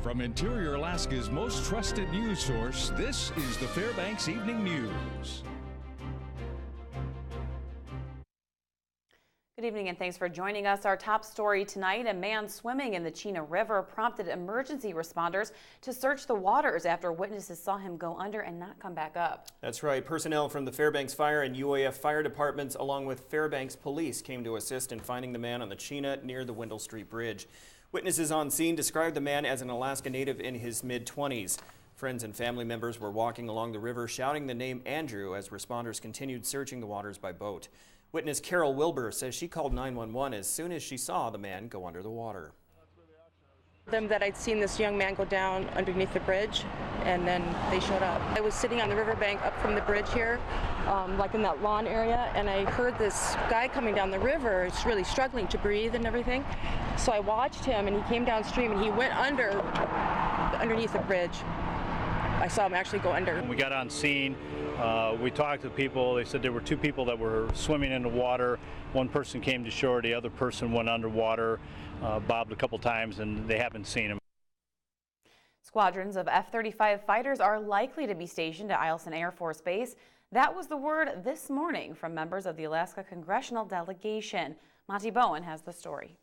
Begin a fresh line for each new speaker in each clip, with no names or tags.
From Interior Alaska's most trusted news source, this is the Fbx Evening News.
Good evening and thanks for joining us. Our top story tonight, a man swimming in the Chena River prompted emergency responders to search the waters after witnesses saw him go under and not come back up.
That's right. Personnel from the Fairbanks Fire and UAF fire departments along with Fairbanks Police came to assist in finding the man on the Chena near the Wendell Street Bridge. Witnesses on scene described the man as an Alaska native in his mid-20s. Friends and family members were walking along the river shouting the name Andrew as responders continued searching the waters by boat. Witness Carol Wilbur says she called 911 as soon as she saw the man go under the water.
That I'd seen this young man go down underneath the bridge, and then they showed up. I was sitting on the riverbank up from the bridge here, like in that lawn area, and I heard this guy coming down the river. He's really struggling to breathe and everything. So I watched him, and he came downstream, and he went underneath the bridge. I saw him actually go under.
When we got on scene, we talked to people. They said there were two people that were swimming in the water. One person came to shore, the other person went underwater, bobbed a couple times, and they haven't seen him.
Squadrons of F-35 fighters are likely to be stationed at Eielson Air Force Base. That was the word this morning from members of the Alaska Congressional Delegation. Monty Bowen has the story.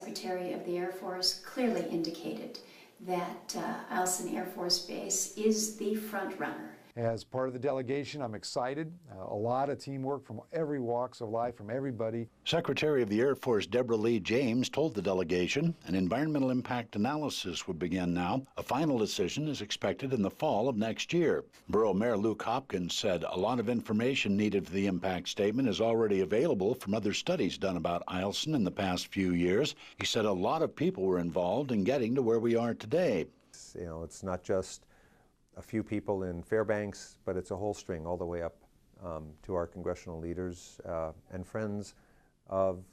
Secretary of the Air Force clearly indicated that Eielson Air Force Base is the front runner.
As part of the delegation, I'm excited. A lot of teamwork from every walks of life, from everybody.
Secretary of the Air Force Deborah Lee James told the delegation an environmental impact analysis would begin now. A final decision is expected in the fall of next year. Borough Mayor Luke Hopkins said a lot of information needed for the impact statement is already available from other studies done about Eielson in the past few years. He said a lot of people were involved in getting to where we are today.
You know, it's not just a few people in Fairbanks, but it's a whole string all the way up to our congressional leaders and friends of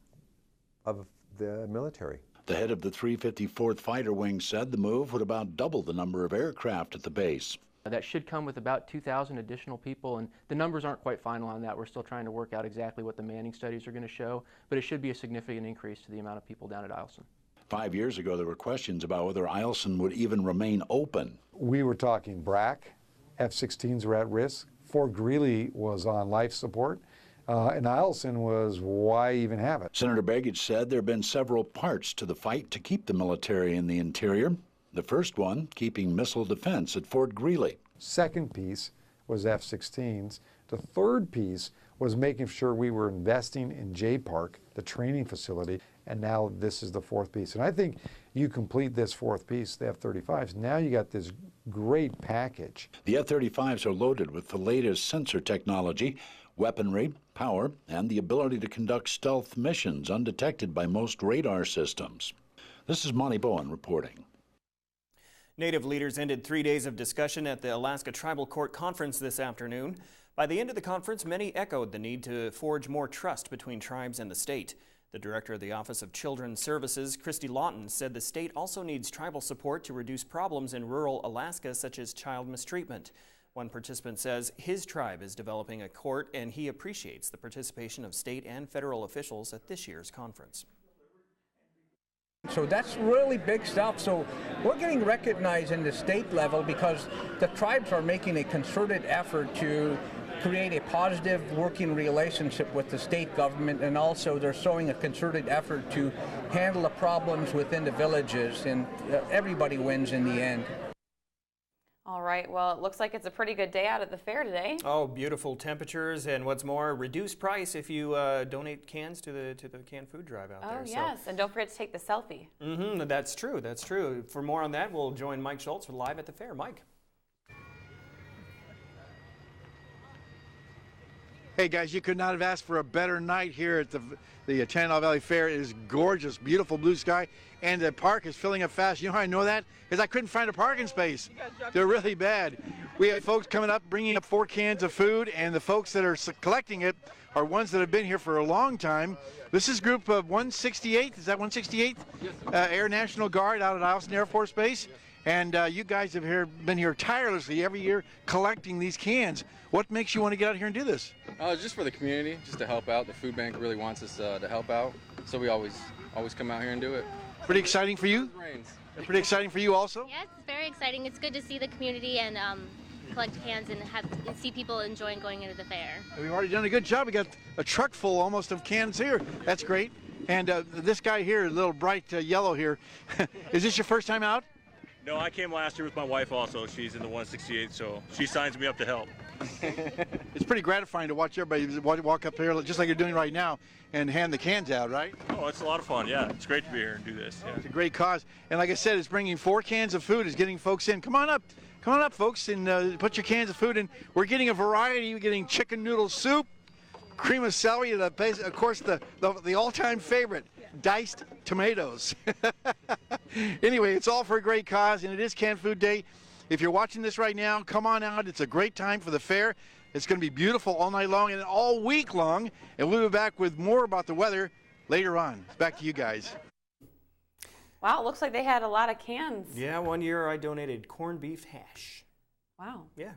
the military.
The head of the 354th Fighter Wing said the move would about double the number of aircraft at the base.
That should come with about 2,000 additional people, and the numbers aren't quite final on that. We're still trying to work out exactly what the manning studies are going to show, but it should be a significant increase to the amount of people down at Eielson.
5 years ago, there were questions about whether Eielson would even remain open.
We were talking BRAC, F-16s were at risk, Fort Greely was on life support, and Eielson was, why even have it?
Senator Begich said there have been several parts to the fight to keep the military in the interior. The first one, keeping missile defense at Fort Greely.
Second piece was F-16s. The third piece was making sure we were investing in J-Park, the training facility, and now this is the fourth piece. And I think you complete this fourth piece, the F-35s, now you got this great package.
The F-35s are loaded with the latest sensor technology, weaponry, power, and the ability to conduct stealth missions undetected by most radar systems. This is Monty Bowen reporting.
Native leaders ended 3 days of discussion at the Alaska Tribal Court Conference this afternoon. By the end of the conference, many echoed the need to forge more trust between tribes and the state. The director of the Office of Children's Services, Christy Lawton, said the state also needs tribal support to reduce problems in rural Alaska, such as child mistreatment. One participant says his tribe is developing a court, and he appreciates the participation of state and federal officials at this year's conference.
So that's really big stuff. So we're getting recognized in the state level because the tribes are making a concerted effort to create a positive working relationship with the state government, and also they're showing a concerted effort to handle the problems within the villages, and everybody wins in the end.
All right, well, it looks like it's a pretty good day out at the fair today.
Oh, beautiful temperatures, and what's more, reduced price if you donate cans to the canned food drive out there.
Oh, yes, and don't forget to take the selfie.
That's true, that's true. For more on that, we'll join Mike Schultz live at the fair. Mike.
Hey guys, you could not have asked for a better night here at the Tanana Valley Fair. It is gorgeous, beautiful blue sky, and the park is filling up fast. You know how I know that? Because I couldn't find a parking space. They're really bad. We have folks coming up, bringing up 4 cans of food, and the folks that are collecting it are ones that have been here for a long time. This is group of 168, is that 168th? Yes, Air National Guard out at Eielson Air Force Base. And you guys have been here tirelessly every year collecting these cans. What makes you want to get out here and do this?
Just for the community, just to help out. The food bank really wants us to help out, so we always come out here and do it.
Pretty exciting for you? Pretty exciting for you also?
Yes, it's very exciting. It's good to see the community and collect cans and see people enjoying going into the fair.
We've already done a good job. We got a truck full almost of cans here. That's great. And this guy here, a little bright yellow here, is this your first time out?
No, I came last year with my wife also. She's in the 168, so she signs me up to help.
It's pretty gratifying to watch everybody walk up here, just like you're doing right now, and hand the cans out, right?
Oh, it's a lot of fun, yeah. It's great to be here and do this. Yeah.
It's a great cause. And like I said, it's bringing 4 cans of food, it's getting folks in. Come on up, folks, and put your cans of food in. We're getting a variety. We're getting chicken noodle soup, cream of celery, and of course the all-time favorite, diced tomatoes. Anyway, it's all for a great cause, and it is Canned Food Day. If you're watching this right now, come on out. It's a great time for the fair. It's going to be beautiful all night long and all week long, and we'll be back with more about the weather later on. Back to you guys.
Wow, it looks like they had a lot of cans.
Yeah, one year I donated corned beef hash.
Wow.
Yeah.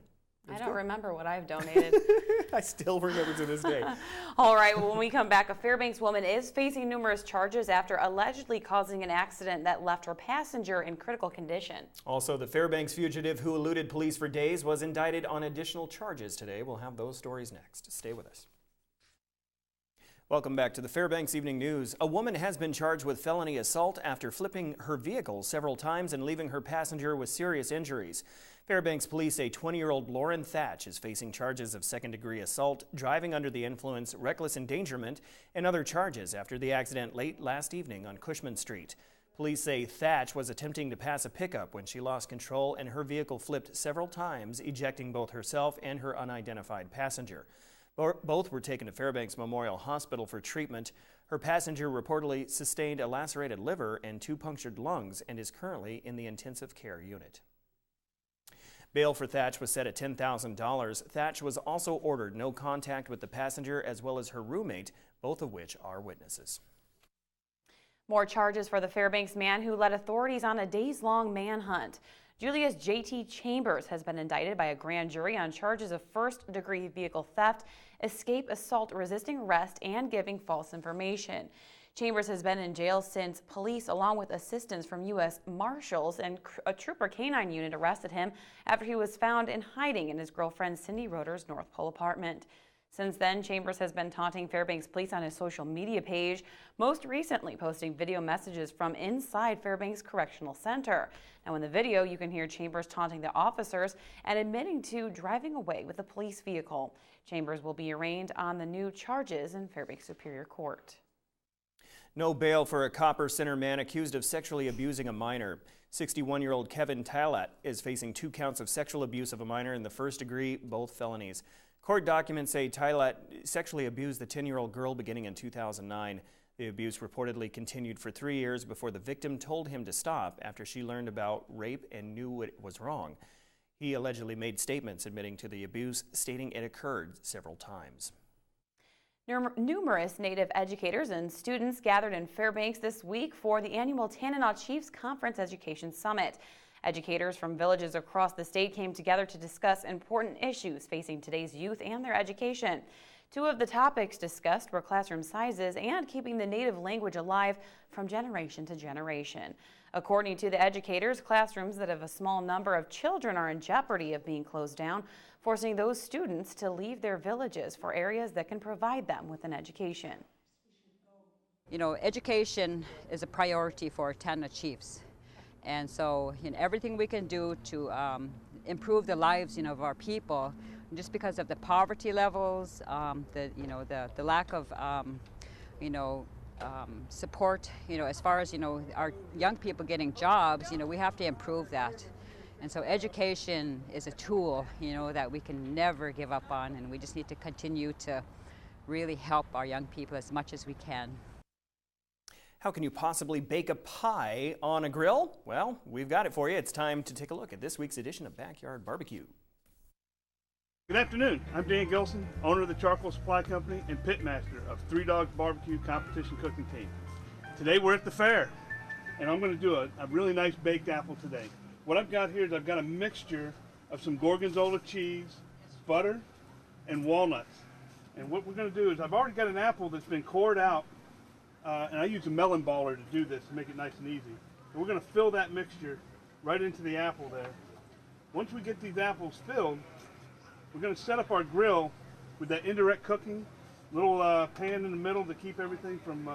I don't remember what I've donated.
I still remember to this day.
All right, well, when we come back, a Fairbanks woman is facing numerous charges after allegedly causing an accident that left her passenger in critical condition.
Also, the Fairbanks fugitive who eluded police for days was indicted on additional charges today. We'll have those stories next. Stay with us. Welcome back to the Fairbanks Evening News. A woman has been charged with felony assault after flipping her vehicle several times and leaving her passenger with serious injuries. Fairbanks police say 20-year-old Lauren Thatch is facing charges of second-degree assault, driving under the influence, reckless endangerment, and other charges after the accident late last evening on Cushman Street. Police say Thatch was attempting to pass a pickup when she lost control and her vehicle flipped several times, ejecting both herself and her unidentified passenger. Both were taken to Fairbanks Memorial Hospital for treatment. Her passenger reportedly sustained a lacerated liver and 2 punctured lungs and is currently in the intensive care unit. Bail for Thatch was set at $10,000. Thatch was also ordered no contact with the passenger as well as her roommate, both of which are witnesses.
More charges for the Fairbanks man who led authorities on a days-long manhunt. Julius J.T. Chambers has been indicted by a grand jury on charges of first-degree vehicle theft, escape, assault, resisting arrest, and giving false information. Chambers has been in jail since police, along with assistance from U.S. Marshals and a Trooper K-9 unit, arrested him after he was found in hiding in his girlfriend Cindy Roeder's North Pole apartment. Since then, Chambers has been taunting Fairbanks police on his social media page, most recently posting video messages from inside Fairbanks Correctional Center. Now, in the video, you can hear Chambers taunting the officers and admitting to driving away with a police vehicle. Chambers will be arraigned on the new charges in Fairbanks Superior Court.
No bail for a Copper Center man accused of sexually abusing a minor. 61-year-old Kevin Tylat is facing 2 counts of sexual abuse of a minor in the first degree, both felonies. Court documents say Tylat sexually abused the 10-year-old girl beginning in 2009. The abuse reportedly continued for 3 years before the victim told him to stop after she learned about rape and knew it was wrong. He allegedly made statements admitting to the abuse, stating it occurred several times.
Numerous Native educators and students gathered in Fairbanks this week for the annual Tanana Chiefs Conference Education Summit. Educators from villages across the state came together to discuss important issues facing today's youth and their education. 2 of the topics discussed were classroom sizes and keeping the native language alive from generation to generation. According to the educators, classrooms that have a small number of children are in jeopardy of being closed down, forcing those students to leave their villages for areas that can provide them with an education.
You know, education is a priority for Tanana Chiefs. And so, everything we can do to improve the lives, of our people, just because of the poverty levels, the lack of, support, as far as, our young people getting jobs, we have to improve that. And so education is a tool, that we can never give up on, and we just need to continue to really help our young people as much as we can.
How can you possibly bake a pie on a grill? Well, we've got it for you. It's time to take a look at this week's edition of Backyard Barbecue.
Good afternoon. I'm Dan Gilson, owner of the Charcoal Supply Company and pitmaster of Three Dogs Barbecue Competition Cooking Team. Today we're at the fair, and I'm going to do a really nice baked apple today. What I've got here is I've got a mixture of some Gorgonzola cheese, butter, and walnuts. And what we're going to do is I've already got an apple that's been cored out, and I use a melon baller to do this to make it nice and easy. And we're going to fill that mixture right into the apple there. Once we get these apples filled, we're going to set up our grill with that indirect cooking, little pan in the middle to keep everything from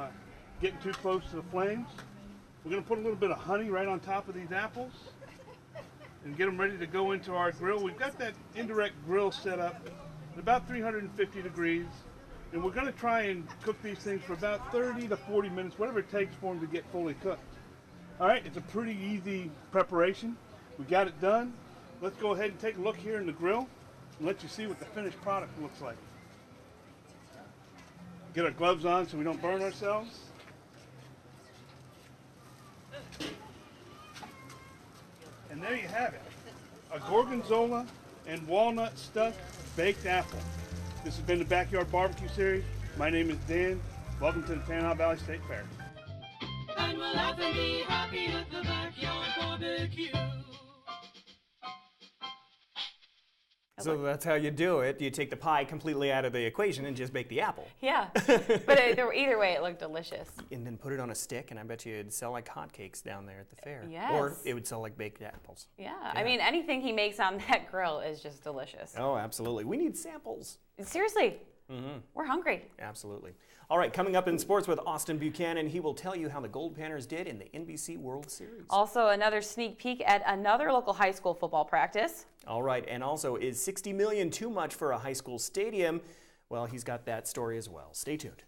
getting too close to the flames. We're going to put a little bit of honey right on top of these apples and get them ready to go into our grill. We've got that indirect grill set up at about 350 degrees, and we're going to try and cook these things for about 30 to 40 minutes, whatever it takes for them to get fully cooked. All right, it's a pretty easy preparation. We got it done. Let's go ahead and take a look here in the grill and let you see what the finished product looks like. Get our gloves on so we don't burn ourselves. And there you have it, a gorgonzola and walnut stuffed baked apple. This has been the Backyard Barbecue Series. My name is Dan. Welcome to the Tanana Valley State Fair.
And we'll laugh and be happy at the Backyard Barbecue.
So that's how you do it. You take the pie completely out of the equation and just bake the apple.
Yeah, but either way, it looked delicious.
And then put it on a stick, and I bet you it'd sell like hotcakes down there at the fair.
Yes.
Or it would sell like baked apples.
Yeah, I mean, anything he makes on that grill is just delicious.
Oh, absolutely. We need samples.
Seriously, we're hungry.
Absolutely. All right, coming up in sports with Austin Buchanan, he will tell you how the Gold Panthers did in the NBC World Series.
Also, another sneak peek at another local high school football practice.
All right, and also, is $60 million too much for a high school stadium? Well, he's got that story as well. Stay tuned.